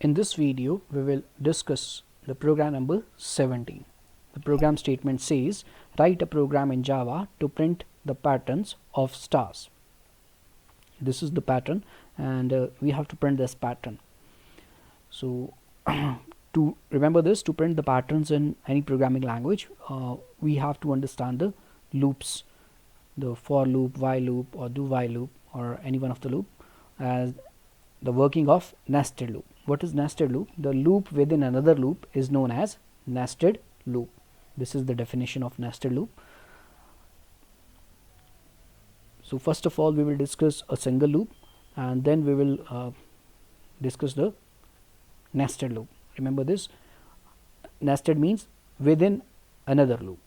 In this video, we will discuss the program number 17. The program statement says, write a program in Java to print the patterns of stars. This is the pattern, and we have to print this pattern. So to remember this, to print the patterns in any programming language, we have to understand the loops, the for loop, while loop, or do while loop, or any one of the loop, as the working of nested loop. What is nested loop? The loop within another loop is known as nested loop. This is the definition of nested loop. So first of all, we will discuss a single loop, and then we will discuss the nested loop. Remember this, nested means within another loop.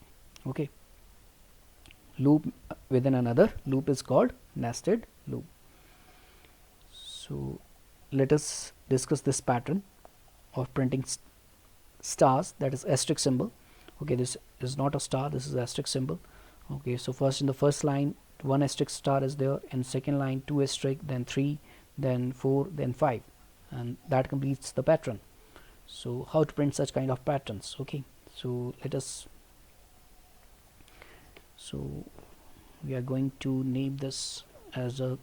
Okay, loop within another loop is called nested loop. So let us discuss this pattern of printing stars, that is asterisk symbol. Okay, this is not a star, this is asterisk symbol. Okay, so first in the first line one asterisk star is there, in second line 2 asterisk, then 3, then 4, then 5, and that completes the pattern. So how to print such kind of patterns? Okay, so we are going to name this as a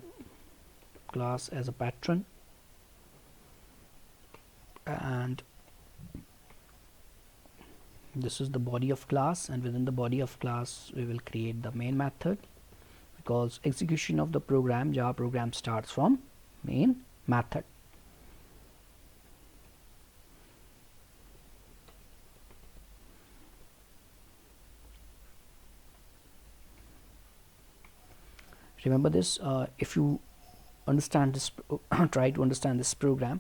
class as a pattern, and this is the body of class, and within the body of class we will create the main method, because execution of the program, Java program, starts from main method. Remember this, if you understand this try to understand this program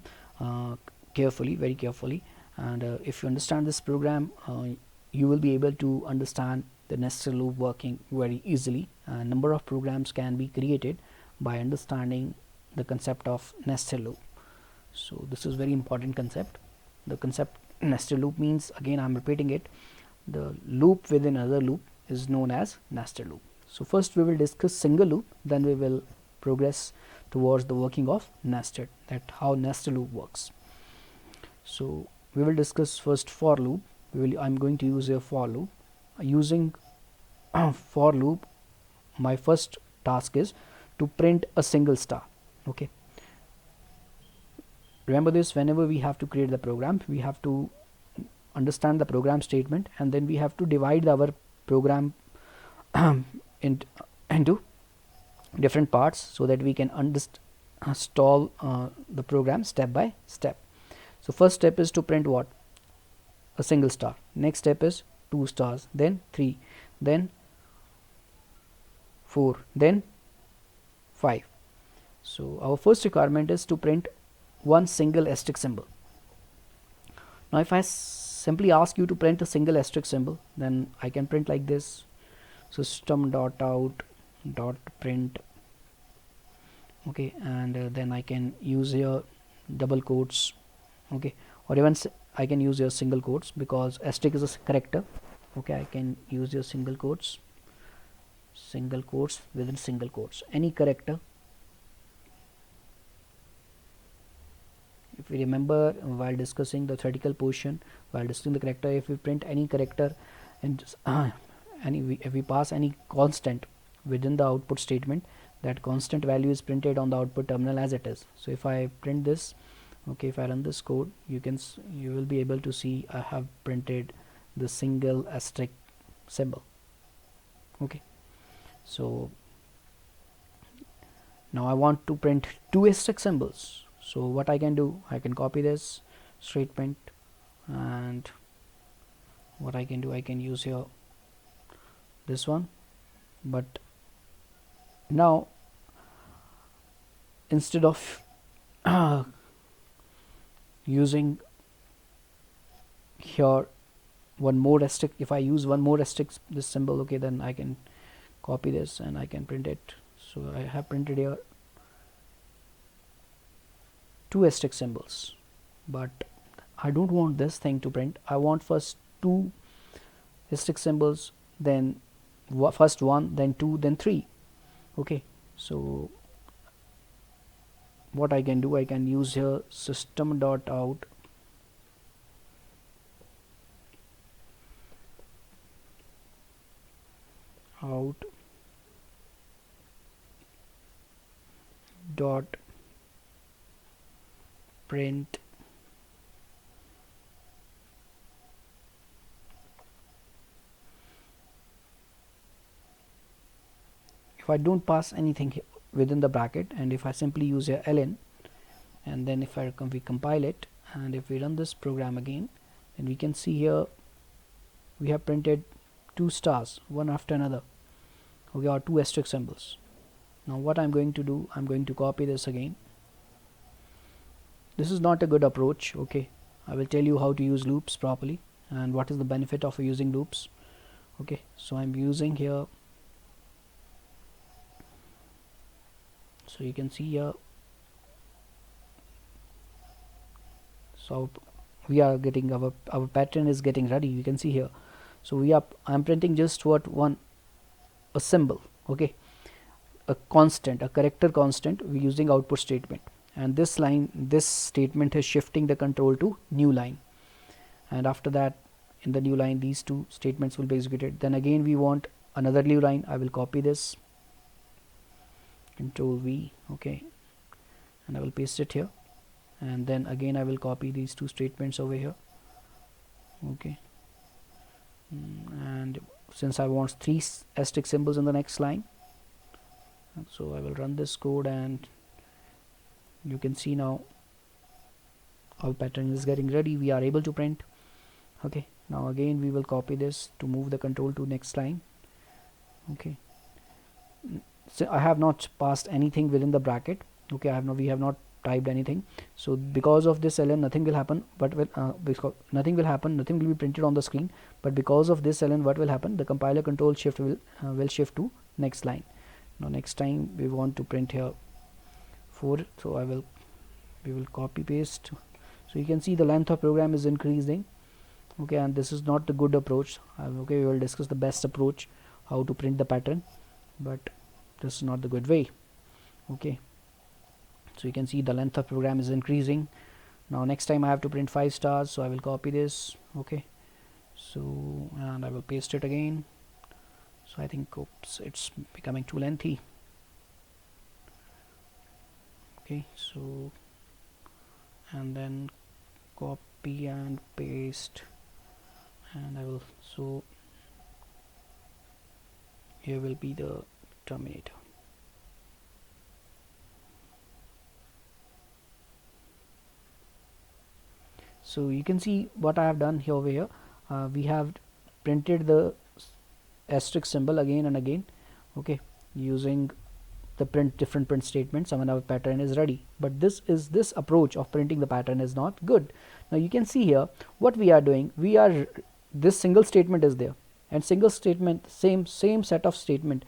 carefully, very carefully, and if you understand this program, you will be able to understand the nested loop working very easily. A number of programs can be created by understanding the concept of nested loop. So this is very important concept. The concept nested loop means, again I am repeating it, the loop within another loop is known as nested loop. So first we will discuss single loop, then we will progress towards the working of nested, that how nested loop works. So we will discuss first for loop. I'm going to use a for loop. Using for loop, my first task is to print a single star. Okay, remember this, whenever we have to create the program, we have to understand the program statement, and then we have to divide our program into different parts, so that we can install the program step by step. So first step is to print what? A single star. Next step is 2 stars, then 3, then 4, then 5. So our first requirement is to print one single asterisk symbol. Now if I simply ask you to print a single asterisk symbol, then I can print like this: system.out.print. okay, and then I can use here double quotes, okay, or even I can use your single quotes, because asterisk is a character. Okay, I can use your single quotes within single quotes, any character. If we remember, while discussing the theoretical portion, while discussing the character, if we print any character and if we pass any constant within the output statement, that constant value is printed on the output terminal as it is. So if I print this, okay, if I run this code, you will be able to see I have printed the single asterisk symbol. Okay, so now I want to print 2 asterisk symbols. So what I can do, I can copy this statement, and what I can do, I can use here this one. But now instead of using here one more asterisk, if I use one more asterisk, this symbol, okay, then I can copy this and I can print it. So I have printed here 2 asterisk symbols, but I don't want this thing to print. I want first 2 asterisk symbols, then first 1, then 2, then 3. Okay, so what I can do, I can use here system.out out dot print if I don't pass anything within the bracket, and if I simply use a ln, and then if we compile it, and if we run this program again, then we can see here we have printed 2 stars one after another, okay, or 2 asterisk symbols. Now what I'm going to do, I'm going to copy this again. This is not a good approach, okay. I will tell you how to use loops properly and what is the benefit of using loops, okay. So I'm using here, so you can see here, so we are getting our pattern is getting ready, you can see here. So I'm printing just a symbol, okay, a constant, a character constant, we're using output statement, and this statement is shifting the control to new line, and after that in the new line these 2 statements will be executed. Then again we want another new line, I will copy this, control V, okay, and I will paste it here, and then again I will copy these 2 statements over here, okay. And since I want 3 asterisk symbols in the next line, so I will run this code, and you can see now our pattern is getting ready, we are able to print, okay. Now again we will copy this to move the control to next line, okay. So I have not passed anything within the bracket, okay, we have not typed anything, so because of this ln nothing will happen, but nothing will be printed on the screen, but because of this ln what will happen, the compiler control shift will shift to next line. Now next time we want to print here 4, so we will copy paste, so you can see the length of program is increasing, okay, and this is not the good approach, okay, we will discuss the best approach how to print the pattern, but this is not the good way, okay. So you can see the length of program is increasing. Now next time I have to print 5 stars, so I will copy this, okay, so and I will paste it again. So I think, oops, it's becoming too lengthy, okay, so and then copy and paste, and I will, so here will be the terminator. So you can see what I have done here over here, we have printed the asterisk symbol again and again, okay, using the different print statements, and our pattern is ready. But this approach of printing the pattern is not good. Now you can see here what we are doing, this single statement is there, and single statement, same set of statement,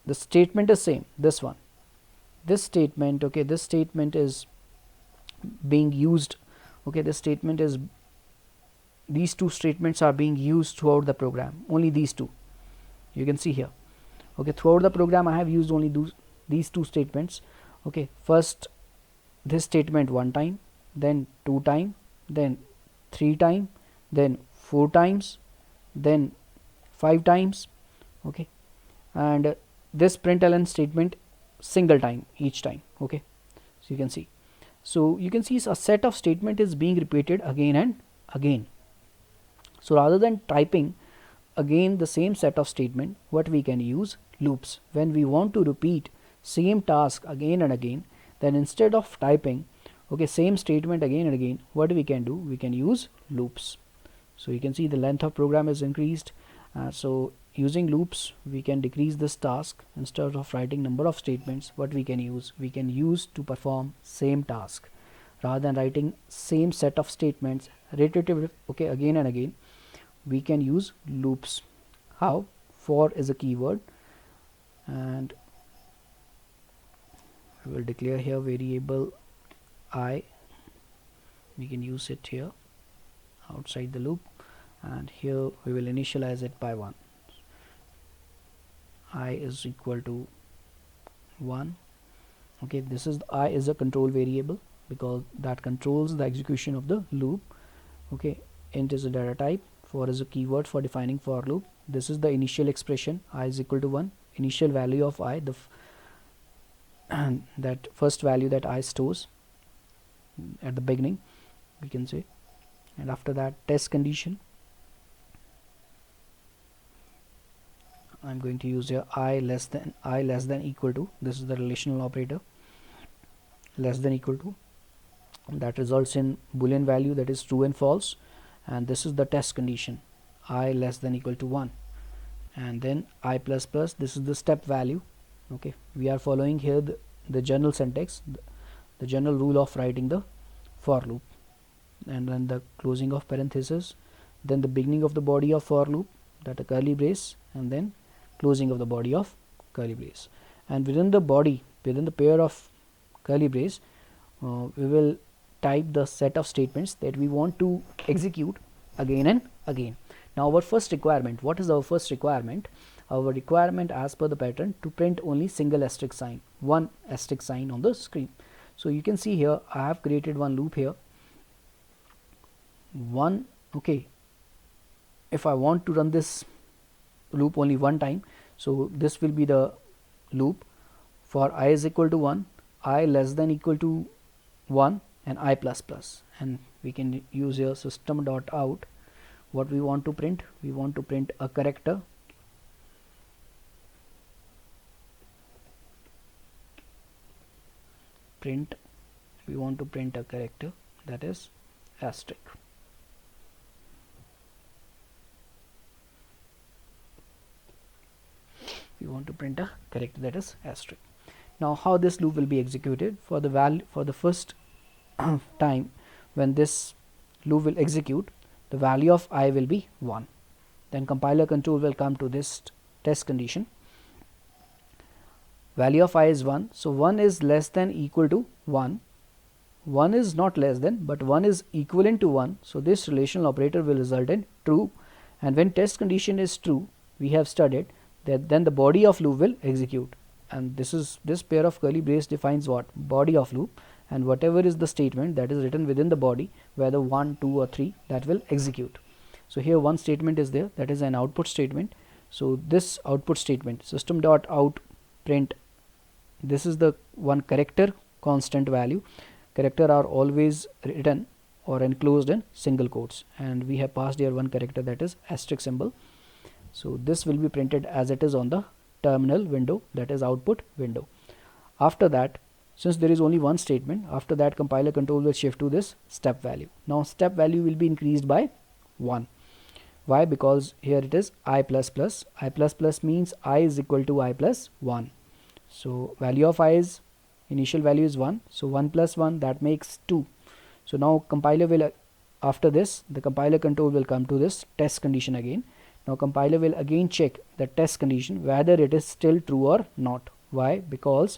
the statement is same, this statement, okay, this statement is being used, okay, this statement is, these 2 statements are being used throughout the program, only these 2, you can see here, okay, throughout the program I have used only these 2 statements, okay. First this statement 1 time, then 2 time, then 3 time, then 4 times, then 5 times, okay, and this println statement single time each time, okay. So you can see a set of statement is being repeated again and again. So rather than typing again the same set of statement, what we can use loops. When we want to repeat same task again and again, then instead of typing, okay, same statement again and again, what we can do, we can use loops. So you can see the length of program is increased, so using loops we can decrease this task. Instead of writing number of statements, what we can use to perform same task, rather than writing same set of statements repetitive, okay, again and again, we can use loops. How? For is a keyword, and we will declare here variable I, we can use it here outside the loop, and here we will initialize it by 1. I is equal to 1, Okay, this is I is a control variable because that controls the execution of the loop. Okay, int is a data type, for is a keyword for defining for loop. This is the initial expression, I is equal to 1, initial value of I, the that first value that I stores at the beginning, we can say. And after that, test condition, I'm going to use here I less than equal to, this is the relational operator, less than equal to, that results in boolean value, that is true and false. And this is the test condition, I less than equal to 1. And then I plus plus, this is the step value. Okay, we are following here the general syntax, the general rule of writing the for loop. And then the closing of parenthesis, then the beginning of the body of for loop, that a curly brace, and then closing of the body of curly brace. And within the body, within the pair of curly brace, we will type the set of statements that we want to execute again and again. Now our first requirement, what is our first requirement? Our requirement as per the pattern to print only single asterisk sign, one asterisk sign on the screen. So you can see here I have created one loop here, one. Okay, if I want to run this loop only one time, so this will be the loop for I is equal to 1, I less than equal to 1, and I plus plus. And we can use here system dot out. What we want to print, we want to print a character, we want to print a character, that is asterisk. We want to print a character, that is asterisk. Now how this loop will be executed? For the value, for the first time when this loop will execute, the value of I will be 1. Then compiler control will come to this test condition, value of I is 1, so 1 is less than equal to 1, 1 is not less than, but 1 is equivalent to 1, so this relational operator will result in true. And when test condition is true, we have studied that then the body of loop will execute. And this pair of curly brace defines what? Body of loop, and whatever is the statement that is written within the body, whether 1, 2 or 3, that will execute. So here one statement is there, that is an output statement. So this output statement, system dot out print, this is the one character constant value. Character are always written or enclosed in single quotes, and we have passed here one character, that is asterisk symbol. So this will be printed as it is on the terminal window, that is output window. After that, since there is only one statement, after that compiler control will shift to this step value. Now step value will be increased by 1. Why? Because here it is I plus plus. I plus plus means I is equal to I plus 1. So value of I is, initial value is 1. So 1 plus 1, that makes 2. So now compiler will, after this, the compiler control will come to this test condition again. Now compiler will again check the test condition whether it is still true or not. Why? Because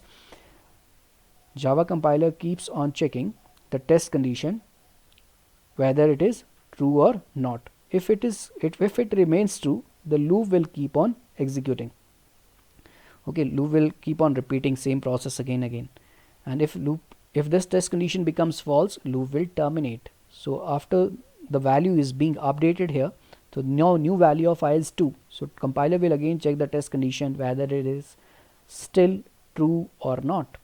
Java compiler keeps on checking the test condition whether it is true or not. If it remains true, the loop will keep on executing. Okay, loop will keep on repeating same process again. And if this test condition becomes false, loop will terminate. So after the value is being updated here, so now new value of I is 2. So compiler will again check the test condition whether it is still true or not.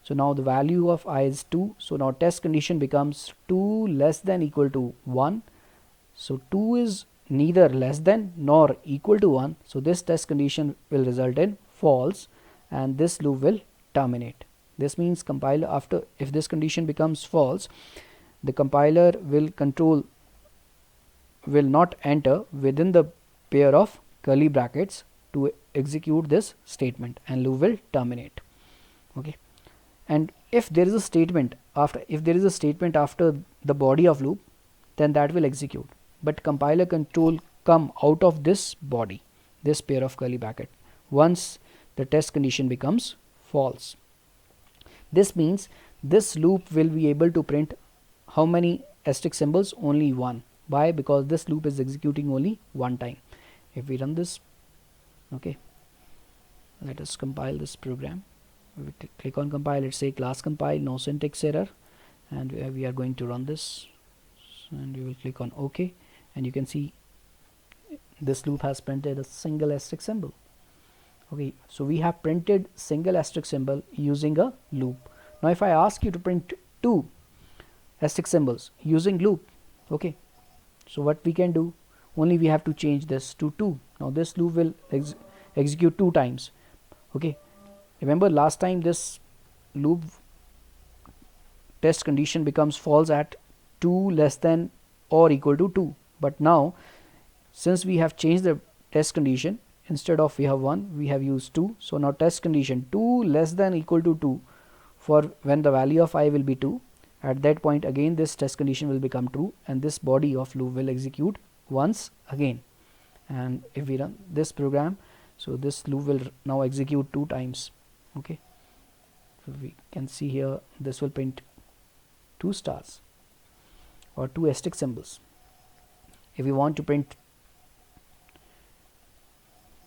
So now the value of I is 2. So now test condition becomes 2 less than equal to 1. So 2 is neither less than nor equal to 1. So this test condition will result in false, and this loop will terminate. This means compiler, after, if this condition becomes false, the compiler will not enter within the pair of curly brackets to execute this statement, and loop will terminate. Okay, and if there is a statement after, the body of loop, then that will execute, but compiler control come out of this body, this pair of curly bracket, once the test condition becomes false. This means this loop will be able to print how many asterisk symbols? Only 1. Why? Because this loop is executing only one time. If we run this, okay, let us compile this program. we click on compile. Let's say class compile, no syntax error, and we are going to run this, and we will click on OK, and you can see this loop has printed a single asterisk symbol. Okay, so we have printed single asterisk symbol using a loop. Now if I ask you to print two asterisk symbols using loop, okay, so what we can do, only we have to change this to 2. Now this loop will execute 2 times. Okay, remember last time this loop test condition becomes false at 2 less than or equal to 2, but now since we have changed the test condition, instead of we have 1 we have used 2. So now test condition 2 less than equal to 2 for when the value of I will be 2. At that point again this test condition will become true, and this body of loop will execute once again. And if we run this program, so this loop will now execute 2 times. Okay, so we can see here this will print 2 stars or 2 asterisk symbols. If we want to print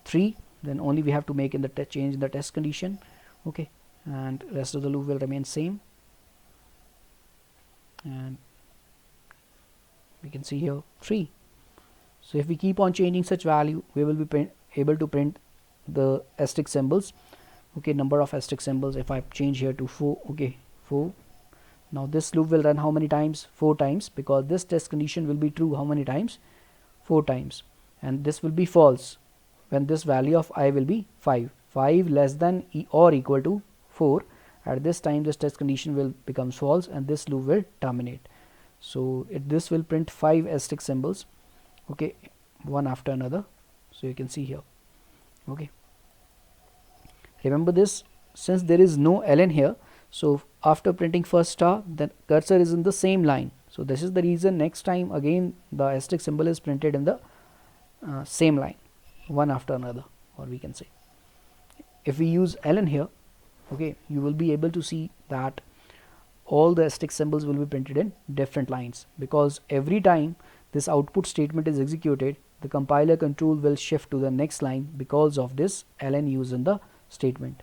3, then only we have to make in the change in the test condition. Okay, and rest of the loop will remain same, and we can see here 3. So if we keep on changing such value, we will be able to print the asterisk symbols. Okay, number of asterisk symbols, if I change here to 4, okay, 4. Now this loop will run how many times? 4 times, because this test condition will be true how many times? 4 times. And this will be false when this value of I will be 5. 5 less than or equal to 4. At this time this test condition will become false and this loop will terminate. So this will print 5 asterisk symbols, okay, one after another. So you can see here. Okay, remember this, since there is no ln here, so after printing first star, the cursor is in the same line. So this is the reason next time again the asterisk symbol is printed in the same line, one after another, or we can say. If we use ln here, okay, you will be able to see that all the asterisk symbols will be printed in different lines, because every time this output statement is executed, the compiler control will shift to the next line because of this ln used in the statement.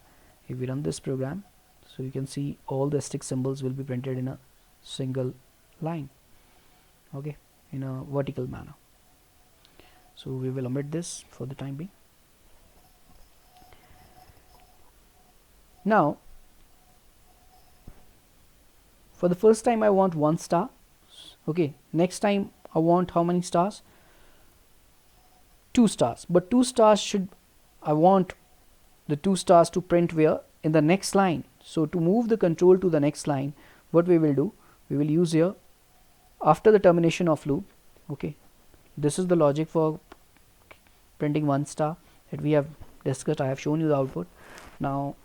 If we run this program, so you can see all the asterisk symbols will be printed in a single line, okay, in a vertical manner. So we will omit this for the time being. Now for the first time I want 1 star. Okay, next time I want how many stars? 2 stars, but 2 stars I want the 2 stars to print where? In the next line. So to move the control to the next line, what we will do, we will use here after the termination of loop. Okay, this is the logic for printing 1 star that we have discussed. I have shown you the output. Now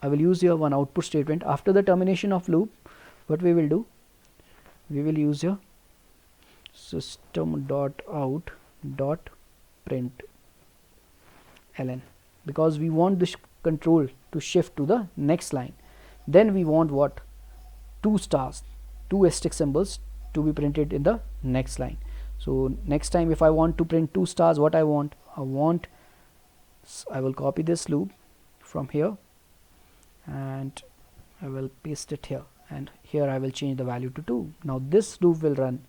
I will use here one output statement after the termination of loop. What we will do, we will use here system.out.println, because we want this control to shift to the next line. Then we want what? 2 stars, 2 asterisk symbols to be printed in the next line. So next time if I want to print 2 stars, what I will copy this loop from here and I will paste it here, and here I will change the value to 2. Now this loop will run.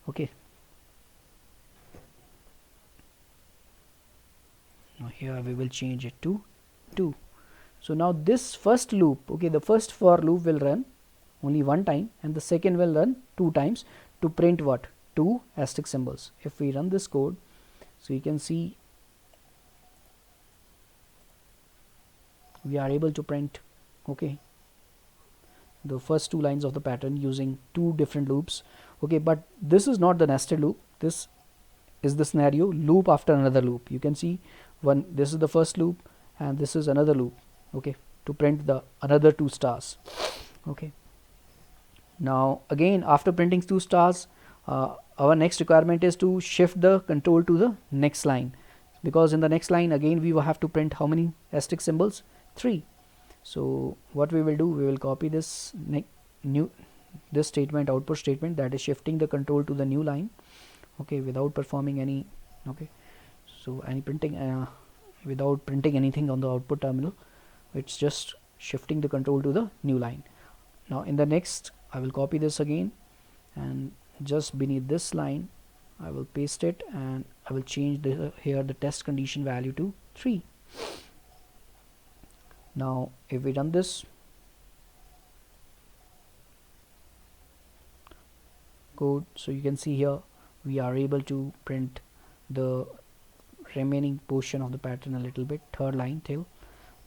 Okay, now here we will change it to 2. So now this first loop, okay, the first for loop will run only 1 time and the second will run 2 times to print what? 2 asterisk symbols. If we run this code, so you can see we are able to print, okay, the first 2 lines of the pattern using 2 different loops. Okay, but this is not the nested loop. This is the scenario loop after another loop. You can see this is the first loop and this is another loop, okay, to print the another 2 stars. Okay, now again after printing 2 stars, our next requirement is to shift the control to the next line, because in the next line again we will have to print how many asterisk symbols? 3. So what we will do, we will copy this this statement, output statement, that is shifting the control to the new line, okay, without performing any, okay, so any printing, without printing anything on the output terminal. It's just shifting the control to the new line. Now in the next I will copy this again, and just beneath this line I will paste it, and I will change here the test condition value to 3. Now if we run this code, so you can see here we are able to print the remaining portion of the pattern a little bit, third line till,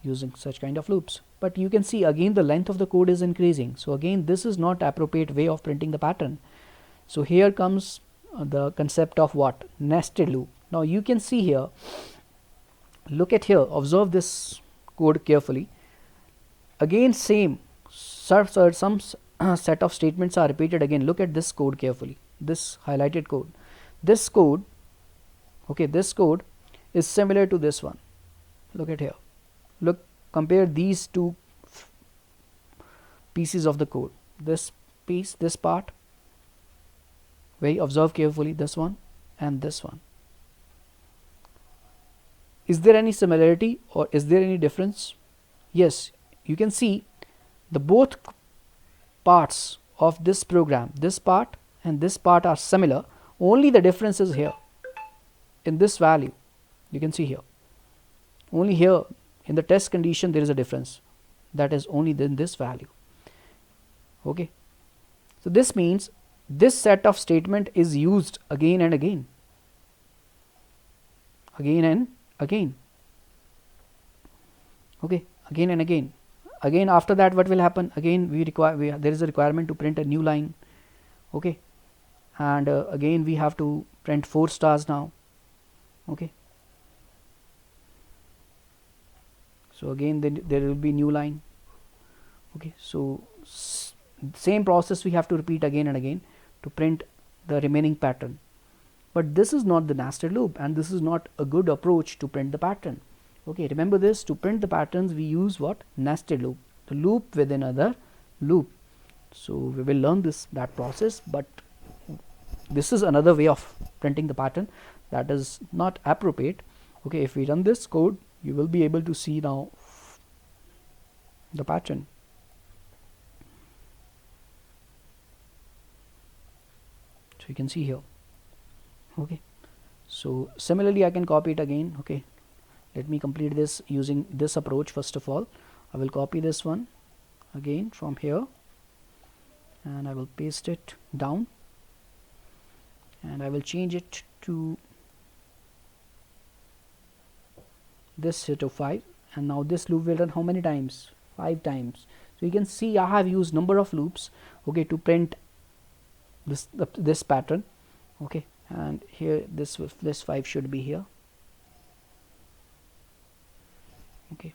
using such kind of loops. But you can see again the length of the code is increasing, so again this is not appropriate way of printing the pattern. So here comes the concept of what? Nested loop. Now you can see here, look at here, observe this code carefully. Again some set of statements are repeated again. Look at this code carefully, this highlighted code. This code, okay, this code is similar to this one. Look at here, look, compare these two pieces of the code, this piece, this part, observe carefully, this one and this one. Is there any similarity or is there any difference? Yes, you can see the both parts of this program, this part and this part, are similar, only the difference is here in this value. You can see here, only here in the test condition there is a difference, that is only in this value. Okay, so this means this set of statement is used again and again, again and again. Okay, again and again. Again after that what will happen? Again there is a requirement to print a new line. Okay, and again we have to print 4 stars now. Okay, so again there will be new line. Okay, so same process we have to repeat again and again to print the remaining pattern. But this is not the nested loop, and this is not a good approach to print the pattern. Okay, remember this, to print the patterns we use what? Nested loop, the loop within another loop. So we will learn that process, but this is another way of printing the pattern that is not appropriate. Okay, if we run this code, you will be able to see now the pattern. So you can see here. Okay, so similarly I can copy it again. Okay, let me complete this using this approach. First of all, I will copy this one again from here, and I will paste it down, and I will change it to this set of 5, and now this loop will run how many times? 5 times. So you can see I have used number of loops, okay, to print this pattern. Okay, and here this 5 should be here. Okay,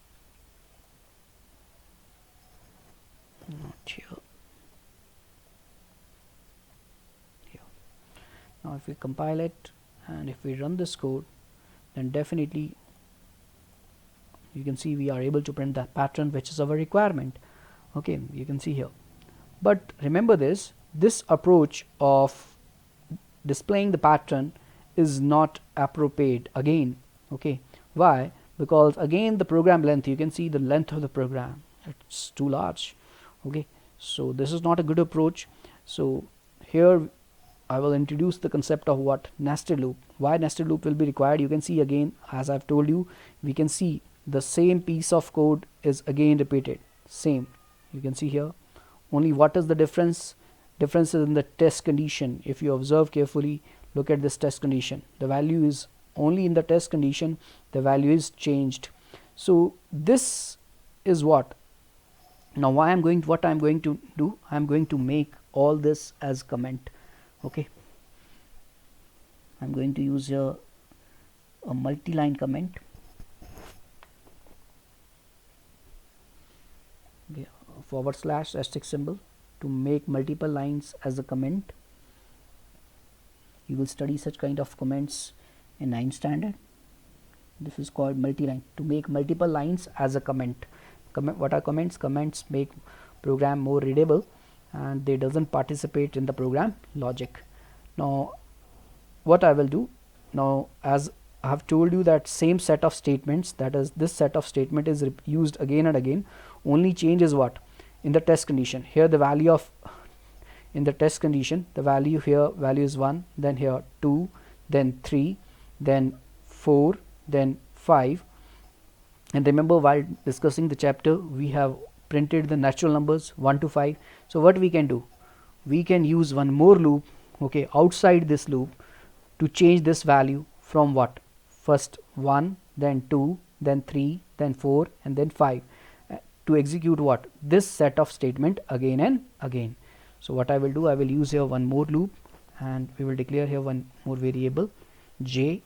not here. Here. Now if we compile it and if we run this code, then definitely you can see we are able to print that pattern which is our requirement. Okay, you can see here. But remember this approach of displaying the pattern is not appropriate again. Okay, why? Because again the program length, you can see the length of the program, it's too large. Okay, so this is not a good approach. So here I will introduce the concept of what? Nested loop. Why nested loop will be required? You can see again, as I've told you, we can see the same piece of code is again repeated, same. You can see here, only what is the difference? Difference is in the test condition. If you observe carefully, look at this test condition, the value is only in the test condition, the value is changed. So this is what now what I'm going to do, I'm going to make all this as comment. Okay, I'm going to use a multi-line comment. Okay, / asterisk symbol to make multiple lines as a comment. You will study such kind of comments in 9th standard. This is called multi-line, to make multiple lines as a comment. What are comments? Comments make program more readable and they doesn't participate in the program logic. Now what I will do now, as I have told you that same set of statements, that is this set of statement is used again and again, only change is what? In the test condition, here the value of, in the test condition, the value here, value is 1, then here 2, then 3, then 4, then 5. And remember, while discussing the chapter, we have printed the natural numbers 1 to 5. So what we can do, we can use one more loop, okay, outside this loop, to change this value from what? First 1, then 2, then 3, then 4, and then 5, to execute what? This set of statement again and again. So what I will do, I will use here one more loop, and we will declare here one more variable j,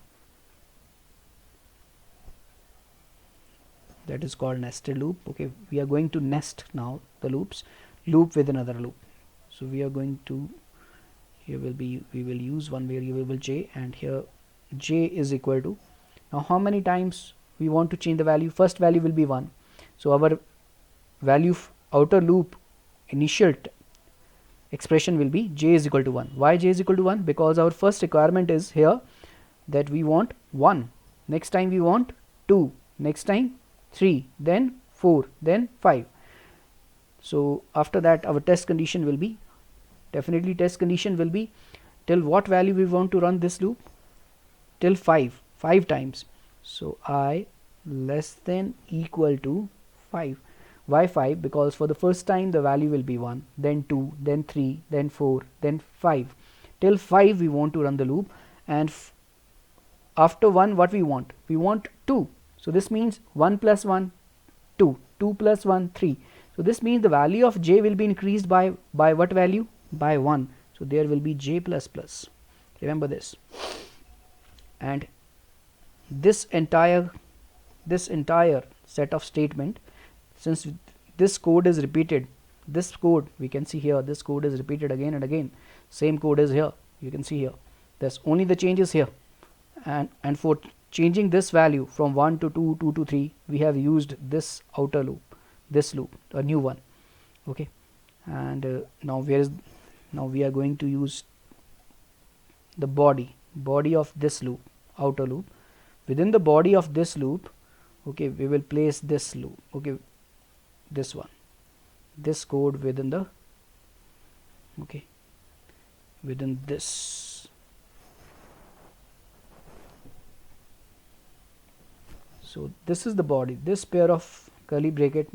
that is called nested loop. Okay, we are going to nest now the loops, loop with another loop. So we are going to, here will be, we will use one variable j, and here j is equal to, now how many times we want to change the value? First value will be 1. So our value outer loop initial expression will be j is equal to 1. Why j is equal to 1? Because our first requirement is here that we want 1, next time we want 2, next time 3, then 4, then 5. So after that our test condition will be, definitely test condition will be till what value we want to run this loop? Till 5 times. So I less than equal to 5. Why 5? Because for the first time the value will be 1, then 2, then 3, then 4, then 5. Till 5 we want to run the loop, and after 1 what we want? We want 2. So this means 1 plus 1, 2, 2 plus 1, 3. So this means the value of j will be increased by what value? By 1. So there will be j plus plus. Remember this. And this entire set of statement, since this code is repeated, this code we can see here, this code is repeated again and again, same code is here, you can see here, there's only the changes here, and for changing this value from 1 to 2, 2 to 3, we have used this outer loop, this loop, a new one. Okay, and now we are going to use the body of this loop, outer loop. Within the body of this loop, okay, we will place this loop, okay, this one, this code within the, okay, within this. So this is the body, this pair of curly bracket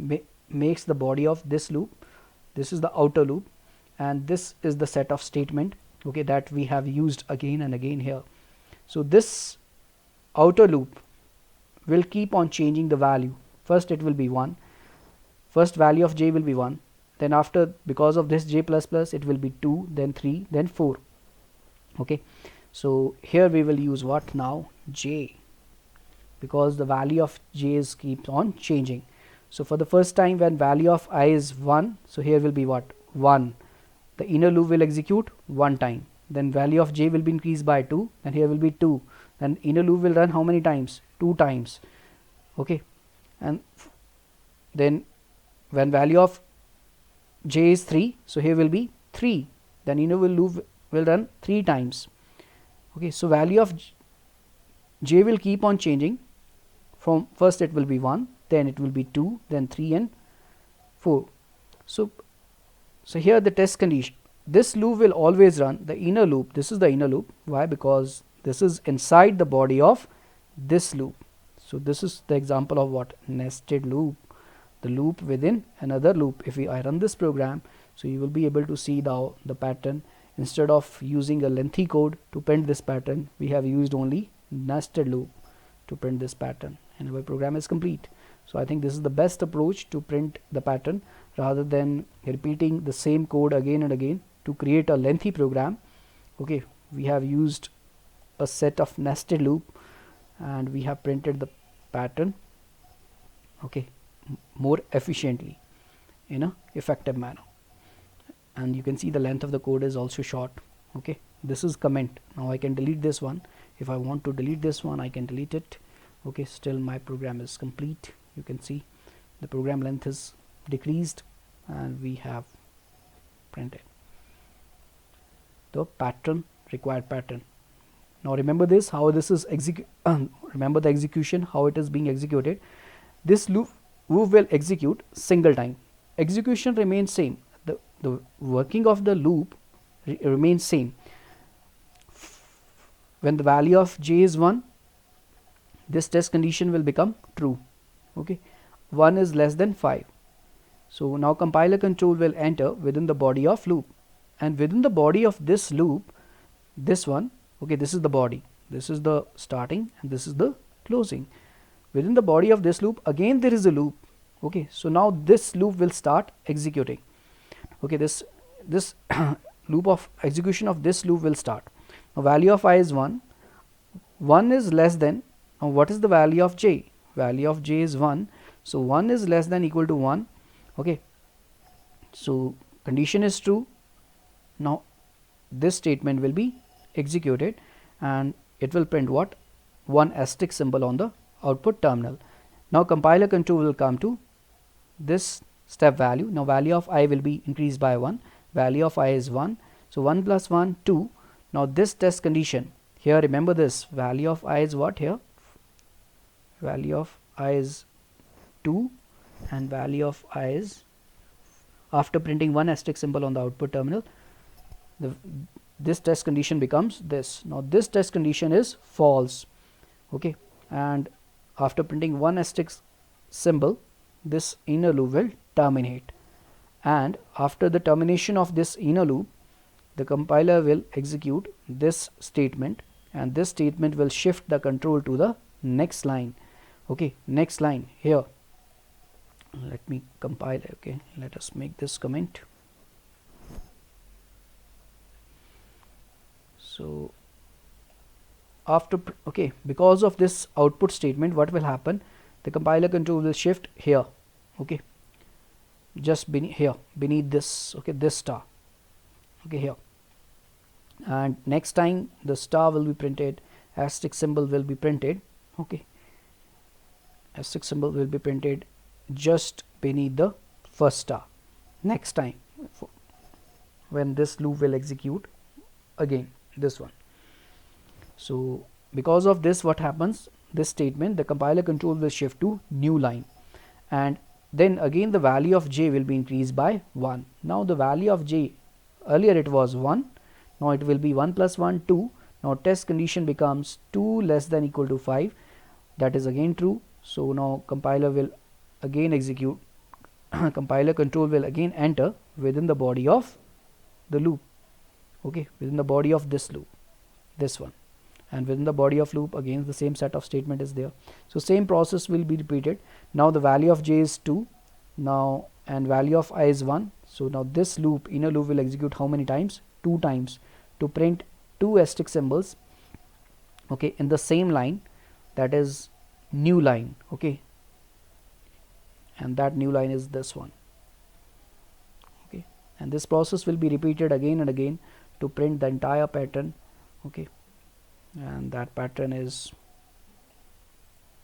makes the body of this loop, this is the outer loop, and this is the set of statement, okay, that we have used again and again here. So this outer loop will keep on changing the value. First it will be 1, first value of j will be 1, then after, because of this j plus plus, it will be 2, then 3, then 4. Okay, so here we will use what now? J, because the value of j is keeps on changing. So for the first time when value of I is 1, so here will be what? 1. The inner loop will execute 1 time, then value of j will be increased by 2, and here will be 2, then inner loop will run how many times? 2 times. Okay, and then when value of j is 3, so here will be 3, then inner loop will run 3 times. Okay, so value of j will keep on changing. From first it will be 1, then it will be 2, then 3 and 4. So here the test condition, this loop will always run, the inner loop, this is the inner loop. Why? Because this is inside the body of this loop. So this is the example of what? Nested loop, the loop within another loop. If I run this program, so you will be able to see the pattern. Instead of using a lengthy code to print this pattern, we have used only nested loop to print this pattern, and our program is complete. So I think this is the best approach to print the pattern, rather than repeating the same code again and again to create a lengthy program. Okay, we have used a set of nested loop, and we have printed the pattern, okay, more efficiently in a effective manner. And you can see the length of the code is also short. Okay, this is comment. Now I can delete this one. If I want to delete this one, I can delete it. Okay, still my program is complete. You can see the program length is decreased, and we have printed the pattern, required pattern. Now remember this, how this is remember the execution, how it is being executed. This loop loop will execute single time. Execution remains same. The working of the loop remains same. When the value of j is 1, this test condition will become true. Okay, 1 is less than 5. So now compiler control will enter within the body of loop, and within the body of this loop, this one, okay, this is the body, this is the starting, and this is the closing. Within the body of this loop, again there is a loop. Okay, so now this loop will start executing. Okay, this loop of execution of this loop will start. Now value of I is 1. 1 is less than, now what is the value of j? Value of j is 1. So 1 is less than equal to 1. Okay, so condition is true. Now this statement will be executed, and it will print what? 1 asterisk symbol on the output terminal. Now compiler control will come to this step value. Now value of I will be increased by 1. Value of I is 1. So 1 plus 1, 2. Now this test condition, here remember this, value of I is what here? Value of I is 2, and value of I is, after printing 1 asterisk symbol on the output terminal, this test condition becomes this. Now this test condition is false. Okay, and after printing 1 asterisk symbol, this inner loop will terminate, and after the termination of this inner loop, the compiler will execute this statement, and this statement will shift the control to the next line. Okay, next line here. Let me compile. Okay, let us make this comment. So after, okay, because of this output statement, what will happen? The compiler control will shift here. Okay, just beneath this. Okay, this star. Okay, here, and next time the star will be printed, asterisk symbol will be printed. Okay, asterisk symbol will be printed just beneath the first star. Next time when this loop will execute again, this one. So because of this, what happens? This statement, the compiler control will shift to new line, and then again the value of j will be increased by 1. Now the value of j, earlier it was 1, now it will be 1 plus 1, 2. Now test condition becomes 2 less than equal to 5. That is again true. So now compiler will again execute. Compiler control will again enter within the body of the loop. Okay, within the body of this loop, this one, and within the body of loop again the same set of statement is there. So same process will be repeated. Now the value of j is 2 now, and value of I is 1. So now this loop, inner loop, will execute how many times? 2 times, to print 2 asterisk symbols, okay, in the same line, that is new line. Okay, and that new line is this one. Okay, and this process will be repeated again and again to print the entire pattern. Okay, and that pattern is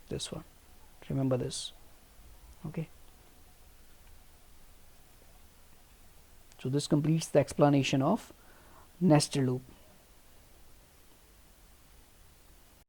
this one. Remember this. Okay, so this completes the explanation of nested loop.